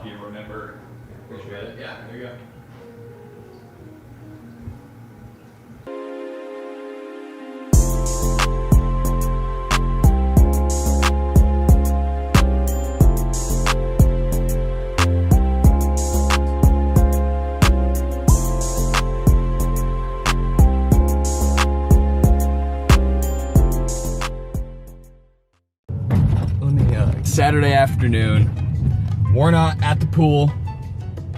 you remember. Appreciate it. Yeah, there you go. Saturday afternoon, we're not at the pool,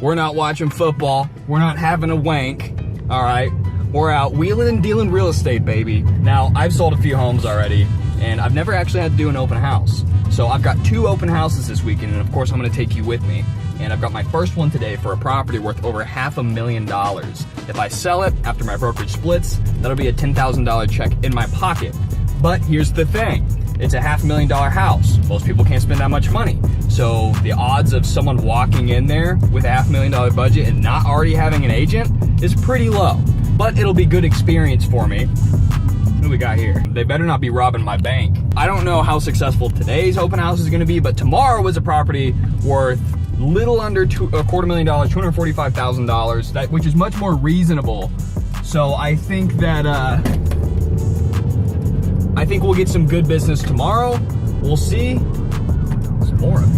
we're not watching football, we're not having a wank, all right? We're out wheeling and dealing real estate, baby. Now, I've sold a few homes already, and I've never actually had to do an open house. So I've got 2 open houses this weekend, and of course I'm gonna take you with me. And I've got my first one today for a property worth over $500,000. If I sell it after my brokerage splits, that'll be a $10,000 check in my pocket. But here's the thing. It's a $500,000 house. Most people can't spend that much money. So the odds of someone walking in there with a $500,000 budget and not already having an agent is pretty low. But it'll be good experience for me. What do we got here? They better not be robbing my bank. I don't know how successful today's open house is gonna be, but tomorrow is a property worth little under $250,000, $245,000, which is much more reasonable. So I think that, I think we'll get some good business tomorrow. We'll see. Some more of it.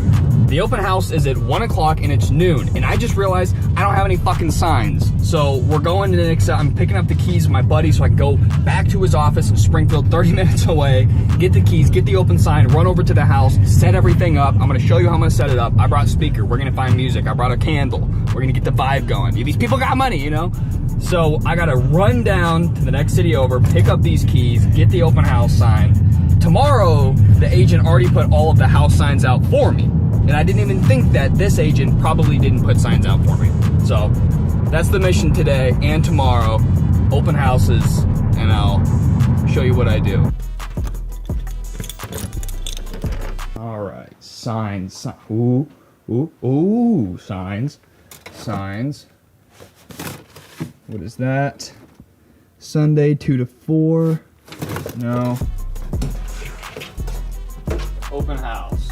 The open house is at 1 o'clock and it's noon. And I just realized I don't have any fucking signs. So we're going to the next, I'm picking up the keys of my buddy so I can go back to his office in Springfield, 30 minutes away, get the keys, get the open sign, run over to the house, set everything up. I'm gonna show you how I'm gonna set it up. I brought a speaker, we're gonna find music. I brought a candle. We're gonna get the vibe going. These people got money, you know? So I gotta run down to the next city over, pick up these keys, get the open house sign. Tomorrow, the agent already put all of the house signs out for me. And I didn't even think that this agent probably didn't put signs out for me. So that's the mission today and tomorrow. Open houses, and I'll show you what I do. All right, signs. Ooh, signs. What is that? Sunday 2 to 4. No. Open house.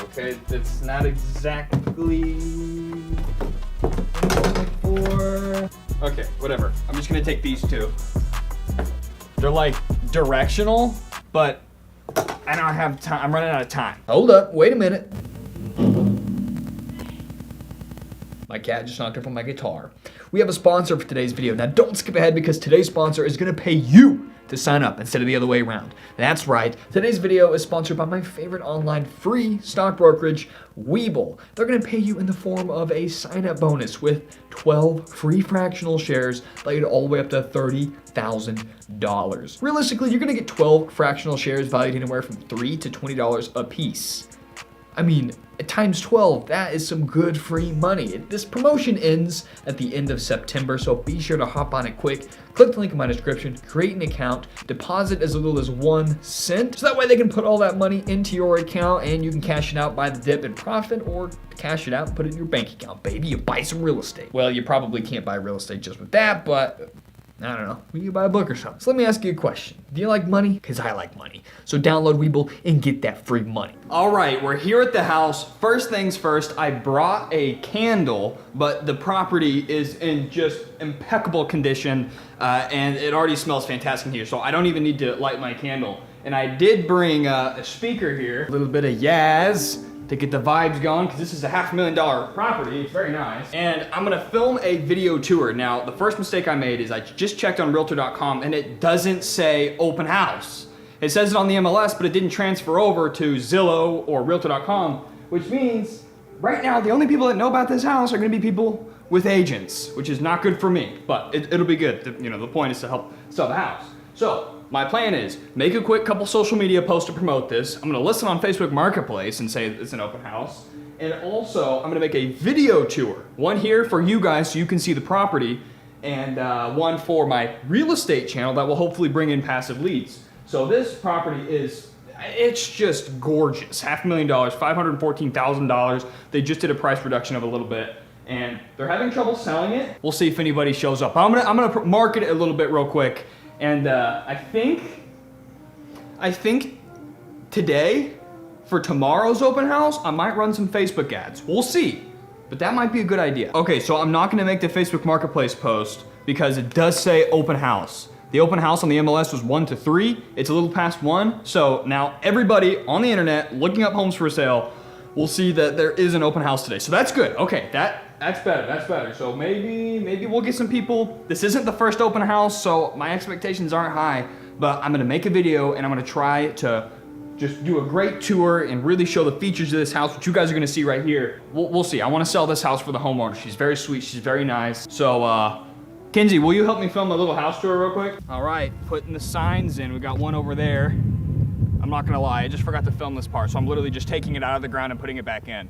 Okay, that's not exactly 4. Okay, whatever. I'm just gonna take these 2. They're like directional, but I don't have time. I'm running out of time. Hold up, wait a minute. My cat just knocked over my guitar. We have a sponsor for today's video. Now don't skip ahead because today's sponsor is gonna pay you to sign up instead of the other way around. That's right, today's video is sponsored by my favorite online free stock brokerage, Webull. They're gonna pay you in the form of a sign-up bonus with 12 free fractional shares valued all the way up to $30,000. Realistically, you're gonna get 12 fractional shares valued anywhere from $3 to $20 a piece. I mean, at times 12, that is some good free money. This promotion ends at the end of September, so be sure to hop on it quick. Click the link in my description, create an account, deposit as little as 1 cent, so that way they can put all that money into your account and you can cash it out by the dip in profit or cash it out and put it in your bank account, baby. You buy some real estate. Well, you probably can't buy real estate just with that, but I don't know, we can buy a book or something. So let me ask you a question. Do you like money? Because I like money. So download Webull and get that free money. All right, we're here at the house. First things first, I brought a candle, but the property is in just impeccable condition, and it already smells fantastic here, so I don't even need to light my candle. And I did bring a speaker here, a little bit of Yaz, to get the vibes going, because this is a $500,000 property. It's very nice. And I'm gonna film a video tour. Now, the first mistake I made is I just checked on Realtor.com and it doesn't say open house. It says it on the MLS, but it didn't transfer over to Zillow or Realtor.com, which means right now, the only people that know about this house are gonna be people with agents, which is not good for me, but it'll be good. The point is to help sell the house. So, my plan is make a quick couple social media posts to promote this. I'm gonna list it on Facebook Marketplace and say it's an open house. And also, I'm gonna make a video tour. One here for you guys so you can see the property, and one for my real estate channel that will hopefully bring in passive leads. So this property it's just gorgeous. $500,000, $514,000. They just did a price reduction of a little bit, and they're having trouble selling it. We'll see if anybody shows up. I'm gonna market it a little bit real quick. And I think today, for tomorrow's open house, I might run some Facebook ads. We'll see, but that might be a good idea. Okay, so I'm not gonna make the Facebook Marketplace post because it does say open house. The open house on the MLS was 1 to 3. It's a little past 1. So now everybody on the internet looking up homes for sale will see that there is an open house today. So that's good. Okay, that's better. So maybe we'll get some people. This isn't the first open house, so my expectations aren't high, but I'm gonna make a video and I'm gonna try to just do a great tour and really show the features of this house, which you guys are gonna see right here. We'll see. I wanna sell this house for the homeowner. She's very sweet, she's very nice. So, Kenzie, will you help me film a little house tour real quick? All right, putting the signs in. We got one over there. I'm not gonna lie, I just forgot to film this part, so I'm literally just taking it out of the ground and putting it back in.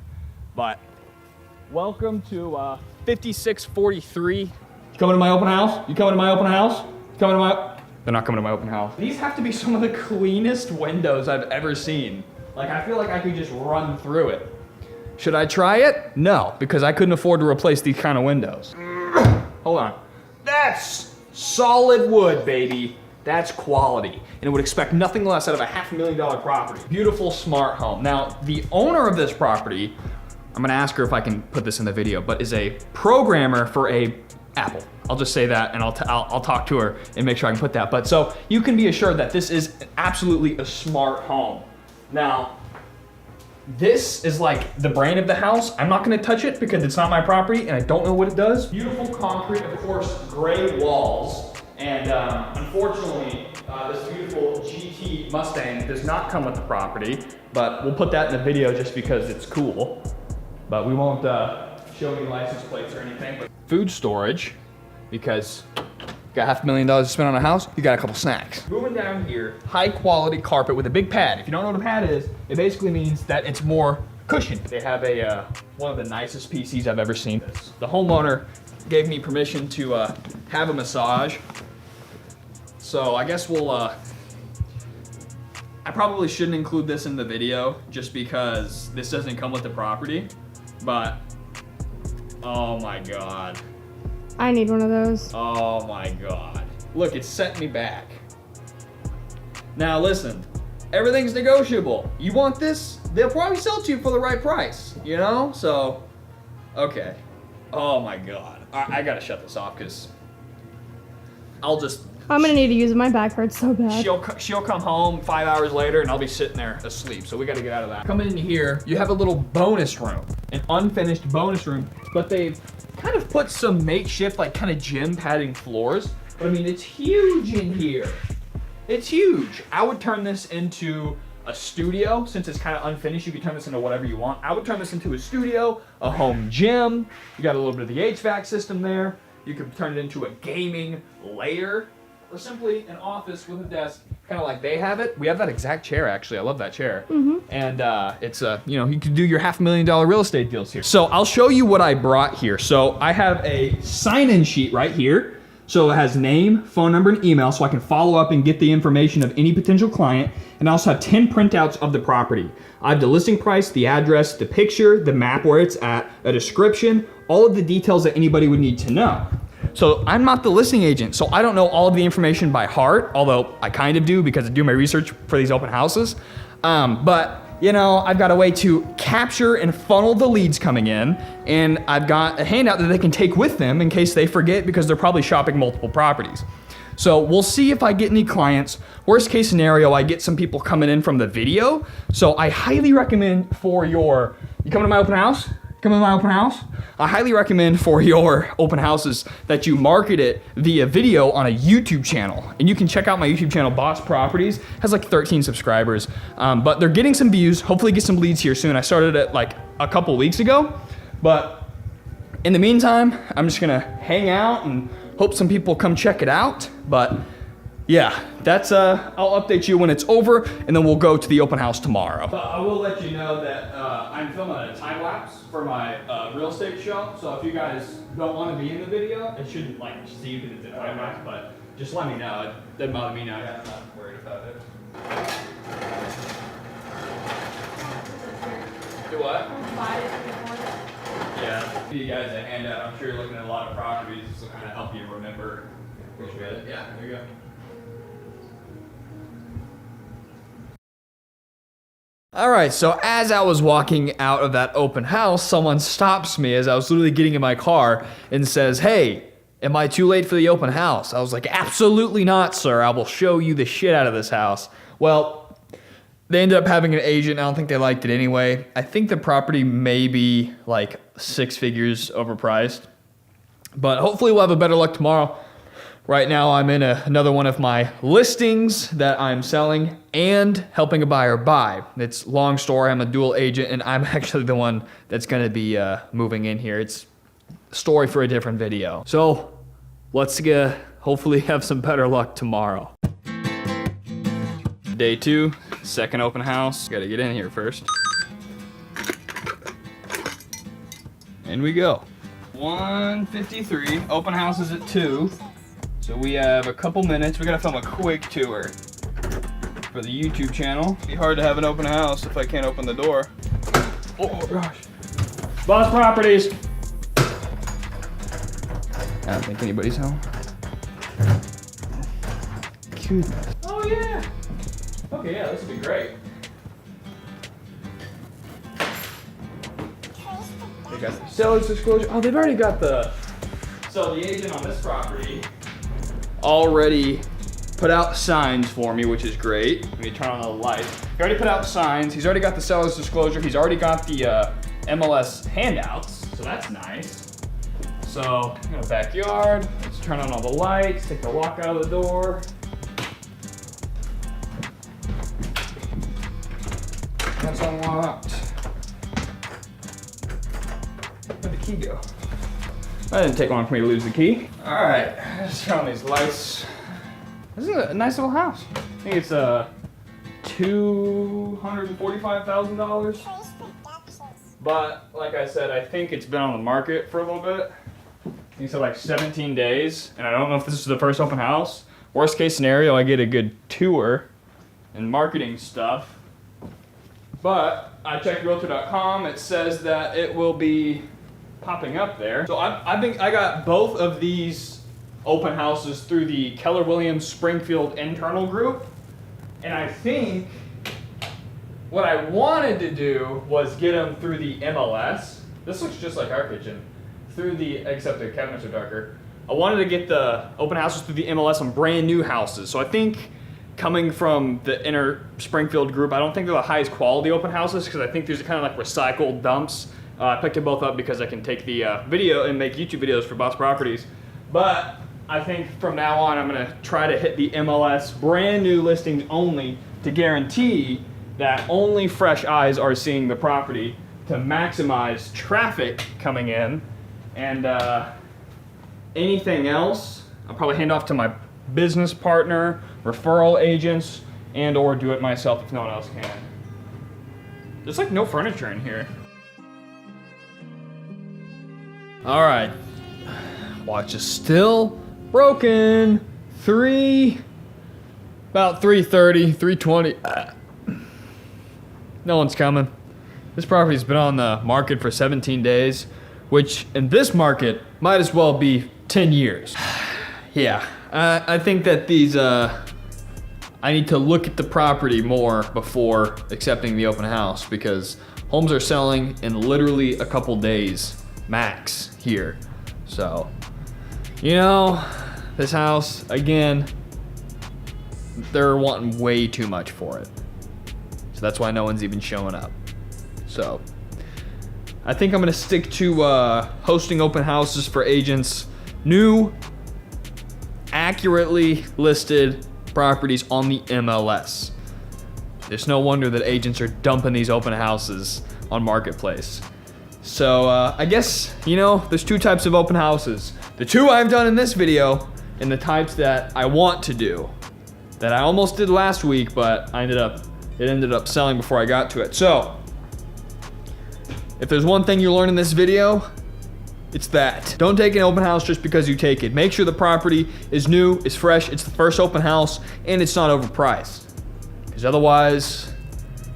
But welcome to 5643. You coming to my open house? You coming to my open house? Coming to my... They're not coming to my open house. These have to be some of the cleanest windows I've ever seen. Like, I feel like I could just run through it. Should I try it? No, because I couldn't afford to replace these kind of windows. Hold on. That's solid wood, baby. That's quality. And it would expect nothing less out of a $500,000 property. Beautiful, smart home. Now, the owner of this property, I'm gonna ask her if I can put this in the video, but is a programmer for Apple. I'll just say that, and I'll talk to her and make sure I can put that. But so you can be assured that this is absolutely a smart home. Now, this is like the brand of the house. I'm not gonna touch it because it's not my property and I don't know what it does. Beautiful concrete, of course, gray walls. And unfortunately, this beautiful GT Mustang does not come with the property, but we'll put that in the video just because it's cool. But we won't show any license plates or anything. But food storage, because you got $500,000 to spend on a house, you got a couple snacks. Moving down here, high quality carpet with a big pad. If you don't know what a pad is, it basically means that it's more cushioned. They have a one of the nicest PCs I've ever seen. The homeowner gave me permission to have a massage. So I guess we'll, I probably shouldn't include this in the video just because this doesn't come with the property, but oh my God. I need one of those. Oh my God. Look, it's set me back. Now listen, everything's negotiable. You want this? They'll probably sell it to you for the right price, you know? So, okay. Oh my God. I gotta shut this off because I'm gonna need to use it. My back hurts so bad. She'll come home 5 hours later and I'll be sitting there asleep. So we gotta get out of that. Coming in here, you have a little bonus room, an unfinished bonus room, but they've kind of put some makeshift, like kind of gym padding floors. But I mean, it's huge in here. It's huge. I would turn this into a studio. Since it's kind of unfinished, you can turn this into whatever you want. I would turn this into a studio, a home gym. You got a little bit of the HVAC system there. You could turn it into a gaming lair, or simply an office with a desk, kind of like they have it. We have that exact chair, actually. I love that chair. And it's you know, you can do your $500,000 real estate deals here. So I'll show you what I brought here. So I have a sign-in sheet right here. So it has name, phone number, and email, so I can follow up and get the information of any potential client. And I also have 10 printouts of the property. I have the listing price, the address, the picture, the map where it's at, a description, all of the details that anybody would need to know. So I'm not the listing agent, so I don't know all of the information by heart, although I kind of do because I do my research for these open houses. But you know, I've got a way to capture and funnel the leads coming in, and I've got a handout that they can take with them in case they forget because they're probably shopping multiple properties. So we'll see if I get any clients. Worst case scenario, I get some people coming in from the video. So I highly recommend for your, you coming to my open house? Coming to my open house? I highly recommend for your open houses that you market it via video on a YouTube channel. And you can check out my YouTube channel, Boss Properties. It has like 13 subscribers, but they're getting some views. Hopefully get some leads here soon. I started it like a couple weeks ago, but in the meantime, I'm just gonna hang out and hope some people come check it out. But yeah, that's, I'll update you when it's over, and then we'll go to the open house tomorrow. But I will let you know that I'm filming a time lapse for my real estate show. So if you guys don't want to be in the video, it shouldn't like see you because it's a time lapse, but just let me know. It doesn't bother me now. I'm not worried about it. Do what? Yeah, give you guys a handout. I'm sure you're looking at a lot of properties. This will kind of help you remember. Appreciate it. Yeah, there you go. All right, so as I was walking out of that open house, someone stops me as I was literally getting in my car and says, "Hey, am I too late for the open house?" I was like, "Absolutely not, sir. I will show you the shit out of this house." Well, they ended up having an agent. I don't think they liked it anyway. I think the property may be like 6 figures overpriced, but hopefully we'll have a better luck tomorrow. Right now, I'm in another one of my listings that I'm selling and helping a buyer buy. It's a long story. I'm a dual agent, and I'm actually the one that's going to be moving in here. It's a story for a different video. So let's hopefully have some better luck tomorrow. Day 2, second open house. Got to get in here first. In we go. 1:53. Open house is at 2. So we have a couple minutes. We gotta film a quick tour for the YouTube channel. It'd be hard to have an open house if I can't open the door. Oh gosh. Boss Properties. I don't think anybody's home. Goodness. Oh yeah. Okay, yeah, this would be great. They got the seller's disclosure. Oh, they've already got the. So the agent on this property already put out signs for me, which is great. Let me turn on the light. He already put out signs. He's already got the seller's disclosure. He's already got the MLS handouts, so that's nice. So, in the backyard, let's turn on all the lights, take the lock out of the door. That's unlocked. Where'd the key go? That didn't take long for me to lose the key. All right, let's turn on these lights. This is a nice little house. I think it's $245,000. But like I said, I think it's been on the market for a little bit. He said like 17 days, and I don't know if this is the first open house. Worst case scenario, I get a good tour and marketing stuff. But I checked realtor.com. It says that it will be popping up there. So I got both of these open houses through the Keller Williams Springfield internal group, and I think what I wanted to do was get them through the MLS. This looks just like our kitchen, except the cabinets are darker. I wanted to get the open houses through the MLS on brand new houses. So I think coming from the inner Springfield group, I don't think they're the highest quality open houses because I think these are kind of like recycled dumps. I picked them both up because I can take the video and make YouTube videos for Boss Properties. But I think from now on, I'm gonna try to hit the MLS brand new listings only to guarantee that only fresh eyes are seeing the property to maximize traffic coming in. And anything else, I'll probably hand off to my business partner, referral agents, and or do it myself if no one else can. There's like no furniture in here. All right, watch is still broken. About 3:30, 3:20. No one's coming. This property's been on the market for 17 days, which in this market might as well be 10 years. Yeah, I think that these, I need to look at the property more before accepting the open house because homes are selling in literally a couple days max here. So, you know, this house, again, they're wanting way too much for it. So that's why no one's even showing up. So, I think I'm gonna stick to hosting open houses for agents, new, accurately listed properties on the MLS. There's no wonder that agents are dumping these open houses on Marketplace. So I guess, you know, there's two types of open houses. The two I've done in this video and the types that I want to do that I almost did last week, but it ended up selling before I got to it. So if there's one thing you learn in this video, it's that. Don't take an open house just because you take it. Make sure the property is new, is fresh, it's the first open house, and it's not overpriced. Because otherwise,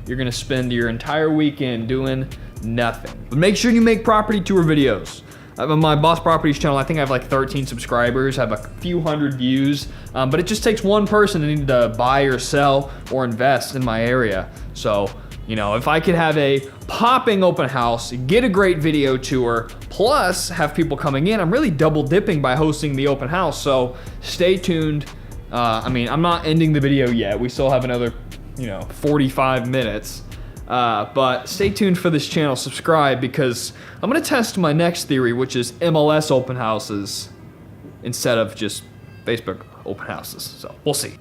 you're gonna spend your entire weekend doing nothing. But make sure you make property tour videos. On my Boss Properties channel, I think I have like 13 subscribers, I have a few hundred views, but it just takes one person to need to buy or sell or invest in my area. So You know, if I could have a popping open house, get a great video tour, plus have people coming in, I'm really double dipping by hosting the open house. So stay tuned. I mean, I'm not ending the video yet. We still have another, 45 minutes. But stay tuned for this channel, subscribe, because I'm gonna test my next theory, which is MLS open houses instead of just Facebook open houses. So we'll see.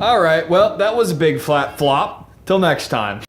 All right, well, that was a big flat flop. Till next time.